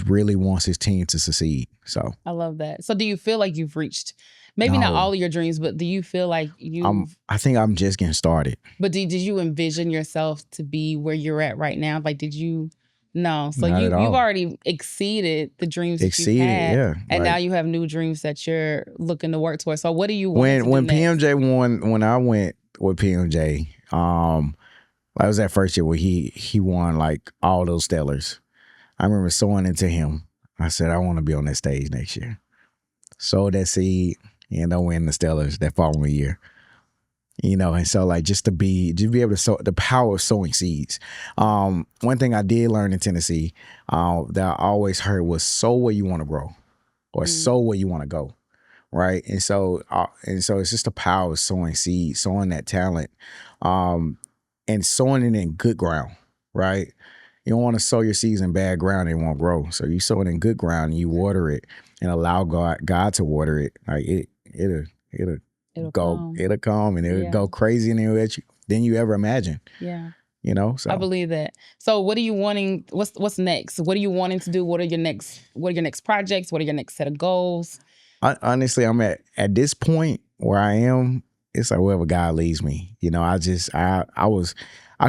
really wants his team to succeed. So I love that. So do you feel like you've reached maybe not all of your dreams, but do you feel like I think I'm just getting started. But did you envision yourself to be where you're at right now? Like, did you? No. So you've already exceeded the dreams that you had. Yeah. And now you have new dreams that you're looking to work towards. So what do you want when PMJ won, when I went with PMJ, that was that first year where he won like all those Stellars. I remember sowing into him. I said, I want to be on that stage next year. Sowed that seed, and I win the Stellars that following year. And so like just to be able to sow, the power of sowing seeds. One thing I did learn in Tennessee that I always heard was sow where you want to grow, or sow where you want to go, right? And so it's just the power of sowing seeds, sowing that talent, and sowing it in good ground, right? You don't want to sow your seeds in bad ground; it won't grow. So you sow it in good ground, and you water it, and allow God to water it. Like it'll come, and it'll go crazy than you ever imagine. Yeah, So I believe that. So what are you wanting? What's next? What are you wanting to do? What are your next projects? What are your next set of goals? Honestly, I'm at this point where I am. It's like wherever God leads me. I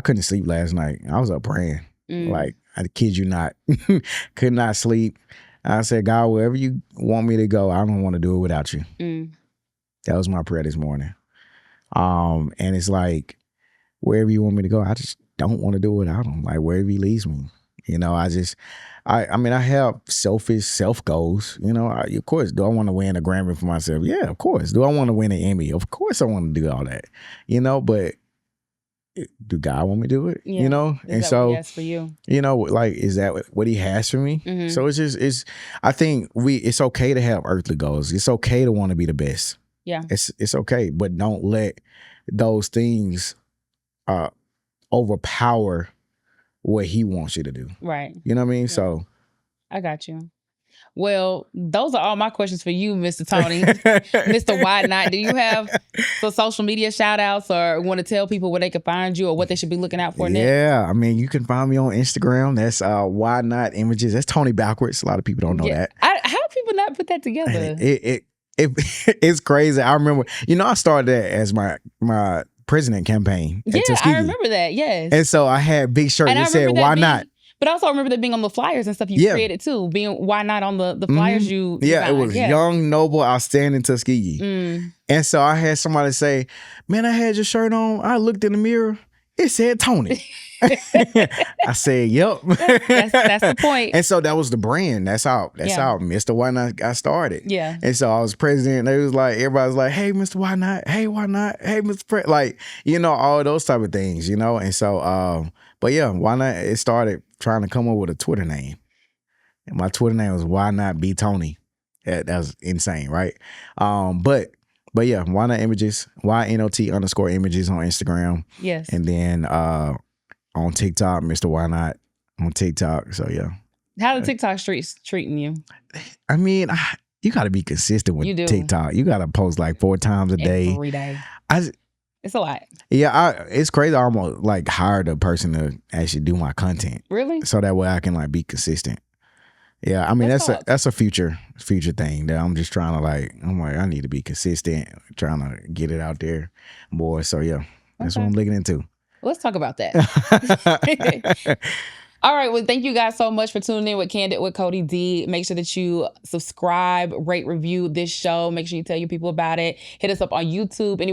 couldn't sleep last night. I was up praying. Like, I kid you not, could not sleep. I said, God, wherever you want me to go, I don't want to do it without you. That was my prayer this morning. And it's like, wherever you want me to go, I just don't want to do it without him. Like, wherever he leads me, I have self goals. Of course, do I want to win a Grammy for myself? Yeah, of course. Do I want to win an Emmy? Of course I want to do all that. But do God want me to do it? And so, yes, for you. Like, is that what he has for me? So I think it's okay to have earthly goals. It's okay to want to be the best. Yeah. It's okay, but don't let those things overpower what he wants you to do. Right. You know what I mean? Yeah. So I got you. Well, those are all my questions for you, Mr. Tony. Mr. YNOT. Do you have some social media shout outs, or want to tell people where they can find you or what they should be looking out for next? Yeah, you can find me on Instagram. That's YNOT Images. That's Tony backwards. A lot of people don't know that. How do people not put that together? It's crazy. I remember, I started that as my president campaign at Tuskegee. I remember that, yes. And so I had big shirt that said, why not? But I also remember that being on the flyers and stuff you created too. Being why not on the flyers you it was young, noble, outstanding Tuskegee. And so I had somebody say, man, I had your shirt on. I looked in the mirror. It said Tony. I said, yep. That's the point. And so that was the brand. That's how Mr. Why Not got started. Yeah. And so I was president. They was like, everybody was like, hey, Mr. Why Not? Hey, why not? Hey, Mr. Pre-. Like, all those type of things, And so, but yeah, Why Not? It started trying to come up with a Twitter name. And my Twitter name was Why Not Be Tony. That was insane, right? But But yeah, why not images? YNOT_images on Instagram. Yes. And then on TikTok, Mr. Why Not on TikTok. So yeah. How the TikTok streets treating you? I mean, you got to be consistent with TikTok. You got to post like 4 times a day. Every day. It's a lot. Yeah, it's crazy. I almost like hired a person to actually do my content. Really? So that way I can like be consistent. Yeah, I mean that's a future thing that I'm just trying to I need to be consistent, trying to get it out there more. So yeah, that's what I'm looking into. Let's talk about that. All right. Well, thank you guys so much for tuning in with Candid with Cody D. Make sure that you subscribe, rate, review this show. Make sure you tell your people about it. Hit us up on YouTube.